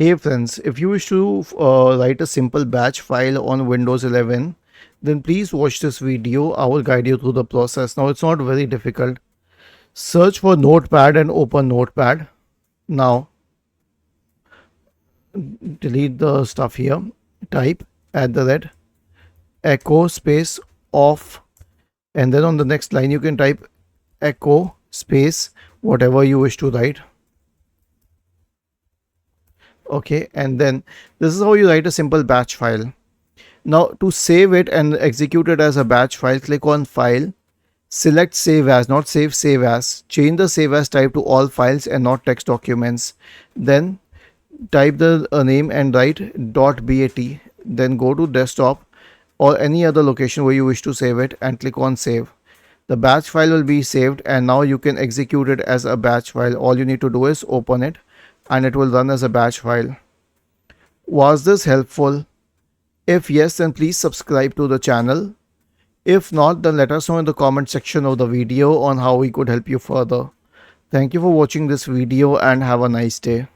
Hey friends, if you wish to write a simple batch file on Windows 11, then please watch this video. I will guide you through the process. Now, it's not very difficult. Search for Notepad and open Notepad. Now, delete the stuff here. Type @echo space off, and then on the next line, you can type echo space whatever you wish to write. Okay, and then this is how you write a simple batch file. Now, to save it and execute it as a batch file, click on File, select Save As, not Save As. Change the Save As type to all files and not text documents. Then type the name and write .bat. Then go to Desktop or any other location where you wish to save it and click on Save. The batch file will be saved, and now you can execute it as a batch file. All you need to do is open it and it will run as a batch file. Was this helpful? If yes, then please subscribe to the channel. If not, then let us know in the comment section of the video on how we could help you further. Thank you for watching this video and have a nice day.